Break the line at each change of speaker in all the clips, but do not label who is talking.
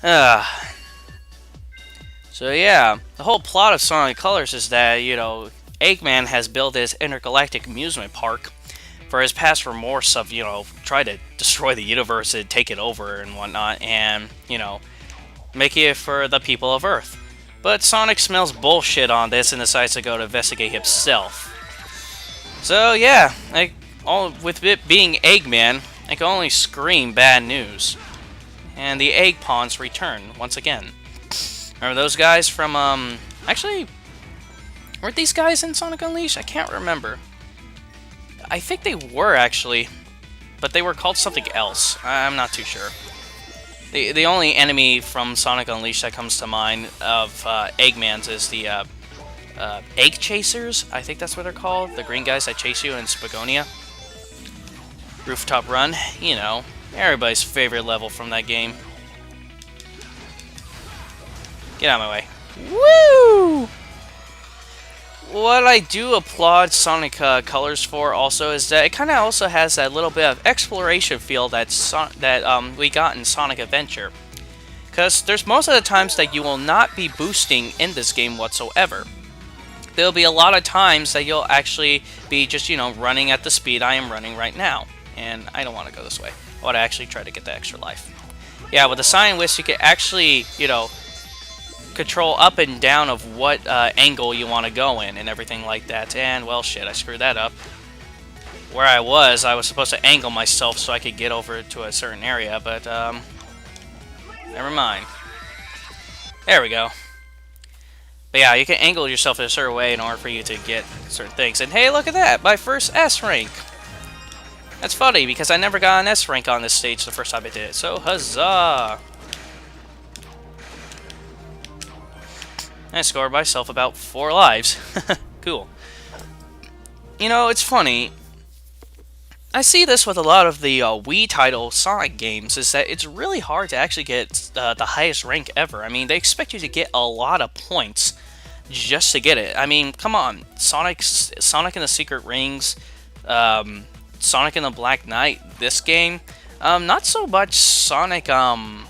Ah. So yeah, the whole plot of Sonic Colors is that, Eggman has built his intergalactic amusement park for his past remorse of, try to destroy the universe and take it over and whatnot, and, make it for the people of Earth. But Sonic smells bullshit on this and decides to go to investigate himself. So yeah, with it being Eggman, I can only scream bad news. And the Egg Pawns return once again. Remember those guys from, actually, weren't these guys in Sonic Unleashed? I can't remember. I think they were, actually, but they were called something else. I'm not too sure. The only enemy from Sonic Unleashed that comes to mind of Eggman's is the Egg Chasers. I think that's what they're called. The green guys that chase you in Spagonia. Rooftop Run, everybody's favorite level from that game. Get out of my way. Woo! What I do applaud Sonic Colors for also is that it kind of also has that little bit of exploration feel that we got in Sonic Adventure. Because there's most of the times that you will not be boosting in this game whatsoever. There'll be a lot of times that you'll actually be just, running at the speed I am running right now. And I don't want to go this way. I want to actually try to get the extra life. Yeah, with the Sign Wisp, you can actually, control up and down of what angle you want to go in and everything like that. And, well, shit, I screwed that up. Where I was supposed to angle myself so I could get over to a certain area, but, never mind. There we go. But yeah, you can angle yourself in a certain way in order for you to get certain things. And hey, look at that! My first S rank! That's funny, because I never got an S rank on this stage the first time I did it, so huzzah! I scored myself about 4 lives. Cool. It's funny. I see this with a lot of the Wii title Sonic games, is that it's really hard to actually get the highest rank ever. I mean, they expect you to get a lot of points just to get it. I mean, come on. Sonic and the Secret Rings, Sonic and the Black Knight, this game. Not so much Sonic, not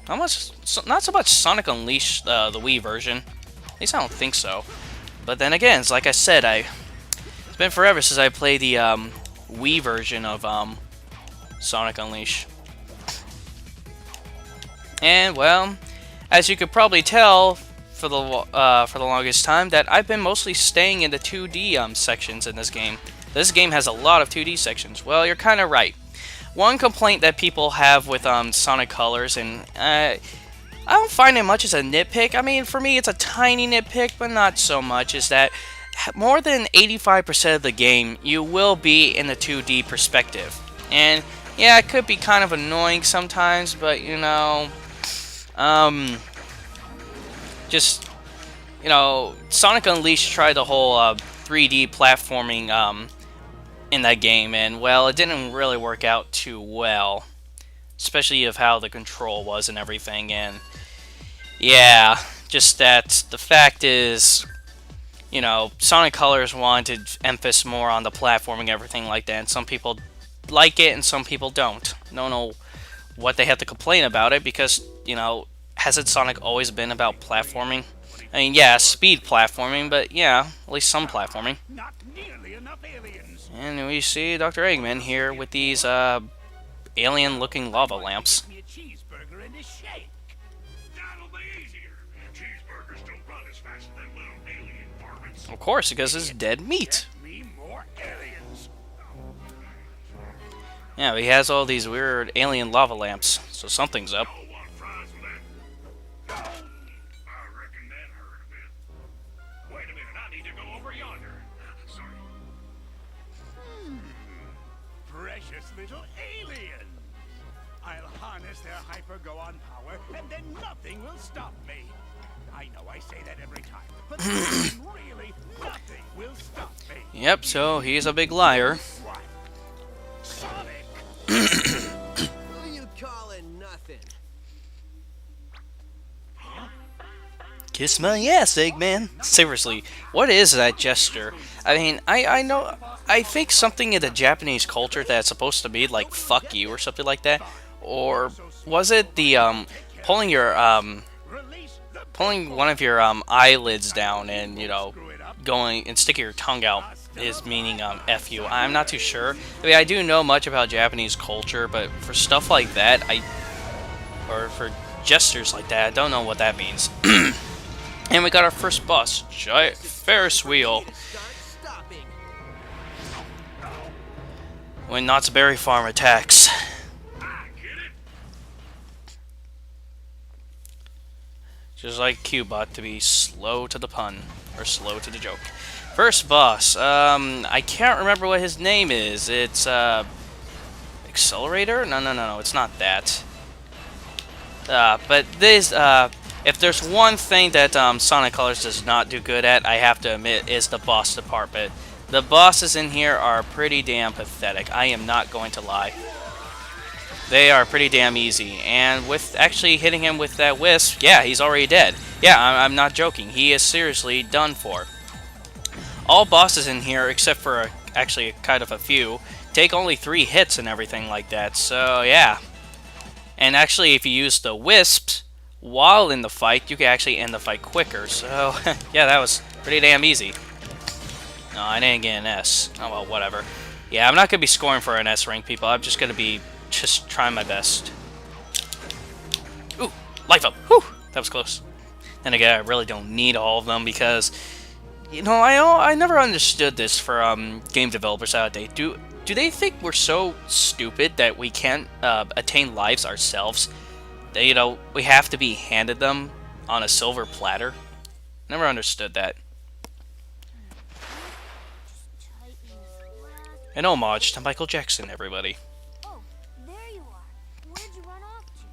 so much Sonic Unleashed, the Wii version. At least I don't think so. But then again, it's like I said, it's been forever since I played the Wii version of Sonic Unleashed. And well, as you could probably tell for the longest time, that I've been mostly staying in the 2D sections in this game. This game has a lot of 2D sections. Well, you're kind of right. One complaint that people have with Sonic Colors, and I don't find it much as a nitpick. I mean, for me, it's a tiny nitpick, but not so much, is that more than 85% of the game, you will be in the 2D perspective. And, yeah, it could be kind of annoying sometimes, but, Sonic Unleashed tried the whole 3D platforming in that game, and, well, it didn't really work out too well. Especially of how the control was and everything, and yeah, just that the fact is, Sonic Colors wanted emphasis more on the platforming, everything like that, and some people like it and some people don't. Don't know what they have to complain about it, because, hasn't Sonic always been about platforming? I mean, yeah, speed platforming, but yeah, at least some platforming. And we see Dr. Eggman here with these, alien-looking lava lamps. Of course, because it's dead meat. Yeah, he has all these weird alien lava lamps, so something's up.
Precious little alien! I'll harness their hyper-go-on power, and then nothing will stop me. I know I say that every time, but really, nothing will stop me.
Yep, so he's a big liar.
Sonic!
Who you calling nothing?
Kiss my ass, Eggman. Seriously, what is that gesture? I mean, I know, I think something in the Japanese culture that's supposed to be like, fuck you, or something like that. Or was it the, pulling your
Release the
pulling one of your eyelids down and going and sticking your tongue out is meaning f you. I'm not too sure. I mean, I do know much about Japanese culture, but for stuff like that, or for gestures like that, I don't know what that means. And we got our first boss, giant Ferris wheel. When Knott's Berry Farm attacks. Just like Qbot to be slow to the pun, or slow to the joke. First boss, I can't remember what his name is. It's, Accelerator? No, it's not that. But this, if there's one thing that Sonic Colors does not do good at, I have to admit, is the boss department. The bosses in here are pretty damn pathetic. I am not going to lie. They are pretty damn easy, and with actually hitting him with that wisp, yeah, he's already dead. Yeah, I'm not joking. He is seriously done for. All bosses in here, except for actually kind of a few, take only 3 hits and everything like that, so yeah. And actually, if you use the wisps while in the fight, you can actually end the fight quicker, so yeah, that was pretty damn easy. No, I didn't get an S. Oh well, whatever. Yeah, I'm not going to be scoring for an S rank, people. I'm just going to be trying my best. Ooh, life up. Whew, that was close. Then again, I really don't need all of them because, I never understood this for game developers nowadays. Do they think we're so stupid that we can't attain lives ourselves? That, we have to be handed them on a silver platter? Never understood that. An homage to Michael Jackson, everybody.
Oh, there you are. Where'd you run off to?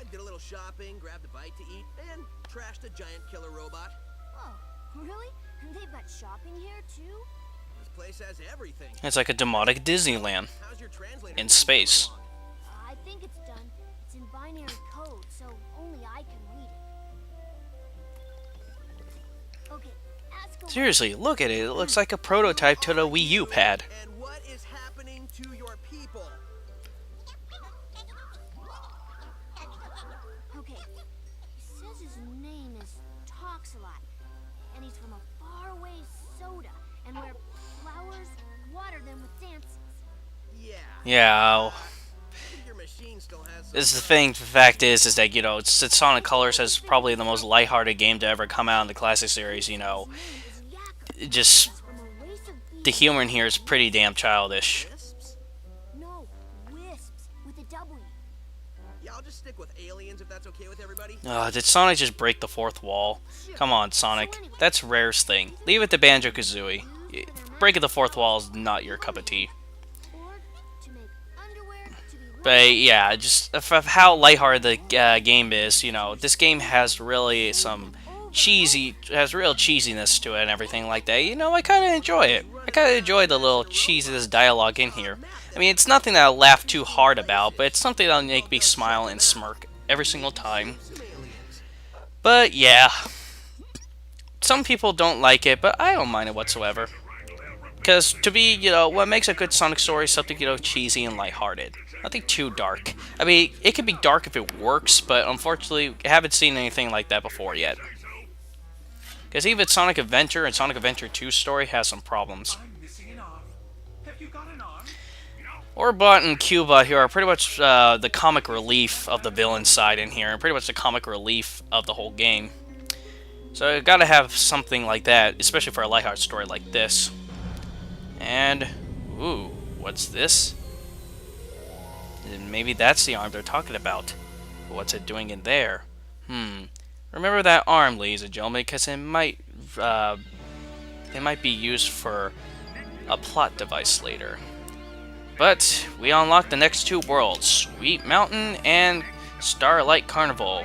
I did a little shopping, grabbed a bite to eat, and trashed a giant killer robot.
Oh, really? They've got shopping here too?
This place has everything.
It's like a demonic Disneyland
How's your translator
in space.
I think it's done. It's in binary code, so only I can read it. Okay, ask away.
Seriously, look at it. It looks like a prototype to the Wii U pad.
And what is happening to your people?
Okay, he says his name is Talks-a-Lot, and he's from a faraway soda, and where flowers water them with dances.
Yeah.
Yeah.
Your machine still has some
This is the thing. The fact is that Sonic Colors has probably the most lighthearted game to ever come out in the classic series.
His name is Yakko.
Just
He's from a race of
the
beings.
humor in here is pretty damn childish.
wisps.
No, wisps with a W.
Yeah, I'll just stick with aliens if that's okay with everybody.
Did Sonic just break the 4th wall? Come on, Sonic. That's Rare's thing. Leave it to Banjo-Kazooie. Breaking the 4th wall is not your cup of tea.
Or to make underwear to be
But yeah, just of how lighthearted the game is, this game has really has real cheesiness to it and everything like that. I kind of enjoy it. I kind of enjoy the little cheesiness dialogue in here. I mean, it's nothing that I'll laugh too hard about, but it's something that'll make me smile and smirk every single time. But yeah, some people don't like it, but I don't mind it whatsoever. Because to me, what makes a good Sonic story is something, cheesy and lighthearted. Nothing too dark. I mean, it can be dark if it works, but unfortunately, I haven't seen anything like that before yet. Because even Sonic Adventure and Sonic Adventure 2 story has some problems.
I'm missing an arm. Have you got an arm?
Orbot and Cuba here are pretty much the comic relief of the villain side in here, and pretty much the comic relief of the whole game. So you gotta have something like that, especially for a lighthearted story like this. And, ooh, what's this? Maybe that's the arm they're talking about. What's it doing in there? Remember that arm, ladies and gentlemen, because it might be used for a plot device later. But we unlock the next 2 worlds, Sweet Mountain and Starlight Carnival.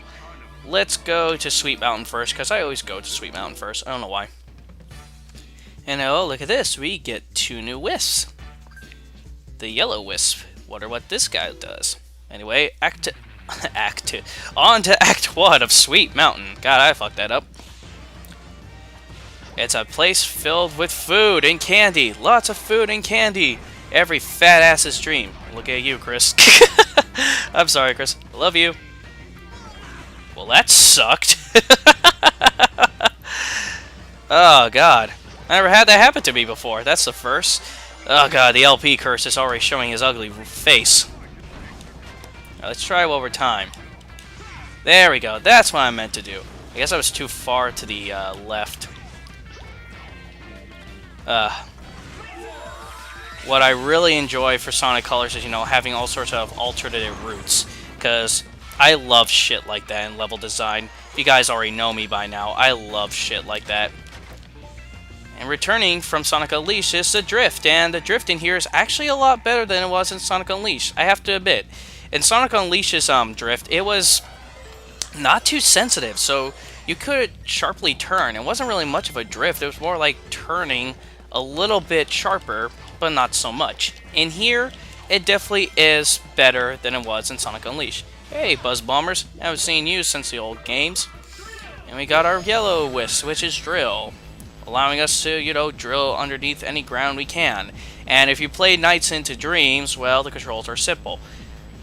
Let's go to Sweet Mountain first, because I always go to Sweet Mountain first. I don't know why. And oh, look at this. We get 2 new wisps. The yellow wisp. Wonder what this guy does. Anyway, on to Act 1 of Sweet Mountain. God, I fucked that up. It's a place filled with food and candy. Lots of food and candy. Every fat ass's dream. Look at you, Chris. I'm sorry, Chris. I love you. Well, that sucked. Oh, God. I never had that happen to me before. That's the first. Oh, God, the LP curse is already showing his ugly face. Now, let's try one more time. There we go. That's what I meant to do. I guess I was too far to the left. What I really enjoy for Sonic Colors is, you know, having all sorts of alternative routes. Because I love shit like that in level design. If you guys already know me by now, I love shit like that. And returning from Sonic Unleashed is the drift, and the drift in here is actually a lot better than it was in Sonic Unleashed, I have to admit. In Sonic Unleashed's drift, it was not too sensitive, so you could sharply turn. It wasn't really much of a drift, it was more like turning a little bit sharper, but not so much. In here, it definitely is better than it was in Sonic Unleashed. Hey, Buzz Bombers, I haven't seen you since the old games. And we got our yellow wisp, which is drill, allowing us to, you know, drill underneath any ground we can. And if you play Nights into Dreams, well, the controls are simple.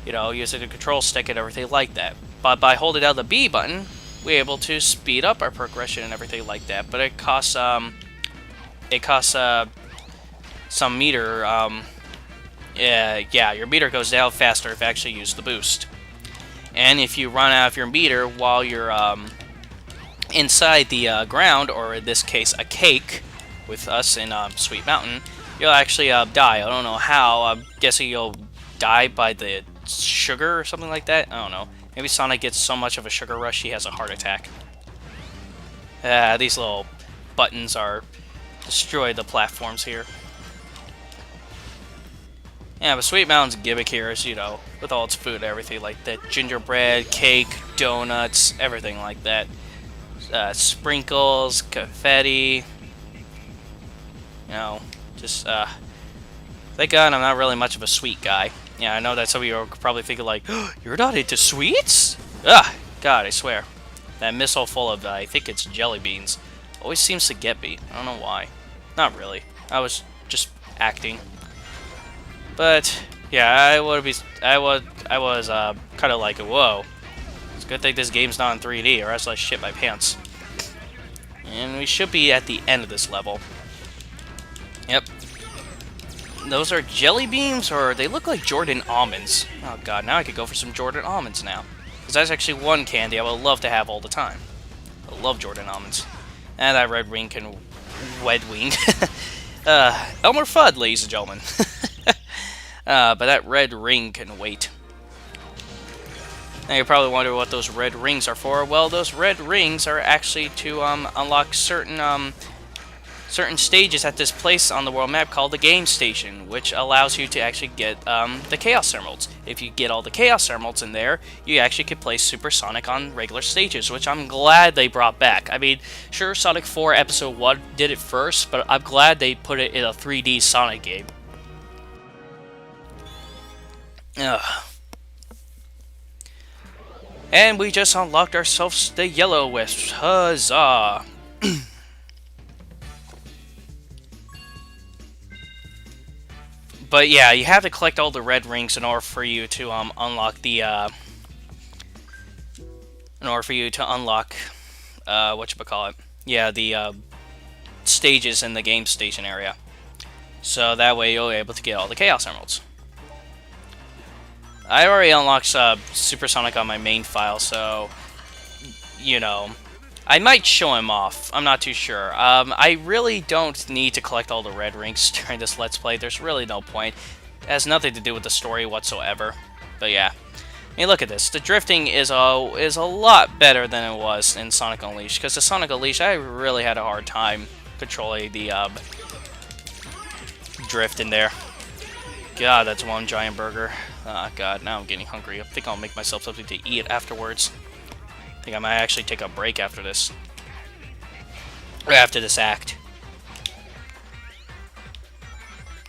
You know, using the control stick and everything like that. But by holding down the B button, we're able to speed up our progression and everything like that. But it costs some meter. Yeah, your meter goes down faster if you actually use the boost. And if you run out of your meter while you're inside the ground, or in this case a cake, with us in Sweet Mountain, you'll actually die. I don't know how. I'm guessing you'll die by the sugar or something like that. I don't know. Maybe Sonic gets so much of a sugar rush he has a heart attack. These little buttons are destroy the platforms here. Yeah, but Sweet Mountain's gimmick here is, you know, with all its food and everything like that. Gingerbread, cake, donuts, everything like that. Sprinkles, confetti. You know, just, thank God I'm not really much of a sweet guy. Yeah, I know that some of you are probably thinking like, oh, you're not into sweets? Ugh, God, I swear. That missile full of, I think it's jelly beans, always seems to get me. I don't know why. Not really. I was just acting. But yeah, I was kind of like, whoa. It's a good thing this game's not in 3D, or else I shit my pants. And we should be at the end of this level. Yep. Those are jelly beans, or they look like Jordan almonds. Oh god, now I could go for some Jordan almonds now. Because that's actually one candy I would love to have all the time. I love Jordan almonds. And that red ring can... Wed wing. Elmer Fudd, ladies and gentlemen. But that red ring can wait. Now you probably wonder what those red rings are for. Well, those red rings are actually to unlock certain stages at this place on the world map called the Game Station, which allows you to actually get the Chaos Emeralds. If you get all the Chaos Emeralds in there, you actually can play Super Sonic on regular stages, which I'm glad they brought back. I mean, sure, Sonic 4 Episode 1 did it first, but I'm glad they put it in a 3D Sonic game. Ugh. And we just unlocked ourselves the Yellow Wisp. Huzzah! But yeah, you have to collect all the red rings in order for you to unlock the whatchamacallit? Yeah, the stages in the Game Station area. So that way you'll be able to get all the Chaos Emeralds. I already unlocked Super Sonic on my main file, so, you know, I might show him off. I'm not too sure. I really don't need to collect all the red rings during this Let's Play. There's really no point. It has nothing to do with the story whatsoever. But yeah. I mean, look at this. The drifting is a lot better than it was in Sonic Unleashed. Because in Sonic Unleashed, I really had a hard time controlling the drift in there. God, that's one giant burger. Ah, God, now I'm getting hungry. I think I'll make myself something to eat afterwards. I think I might actually take a break after this. Or after this act.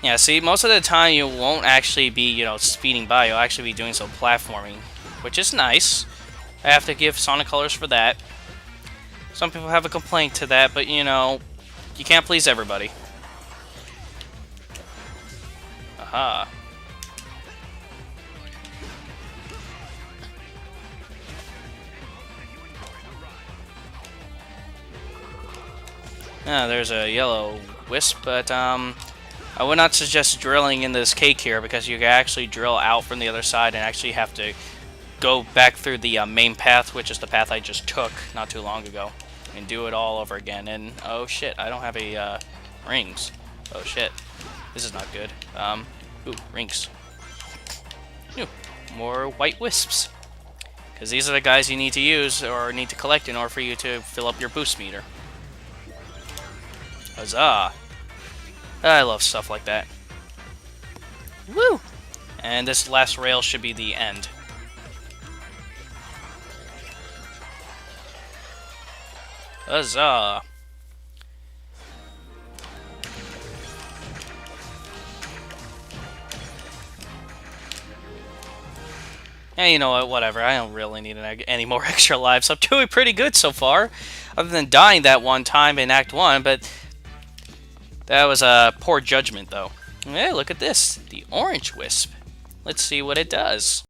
Yeah, see, most of the time you won't actually be, you know, speeding by. You'll actually be doing some platforming, which is nice. I have to give Sonic Colors for that. Some people have a complaint to that, but, you know, you can't please everybody. Aha. There's a yellow wisp, but I would not suggest drilling in this cake here because you can actually drill out from the other side and actually have to go back through the main path, which is the path I just took not too long ago, and do it all over again. And oh shit, I don't have a rings. Oh shit, this is not good. Ooh, rings. Ooh, more white wisps. Because these are the guys you need to use or need to collect in order for you to fill up your boost meter. Huzzah! I love stuff like that. Woo! And this last rail should be the end. Huzzah! And you know what, whatever, I don't really need any more extra lives. I'm doing pretty good so far. Other than dying that one time in Act 1, but that was a poor judgment, though. Hey, look at this. The orange wisp. Let's see what it does.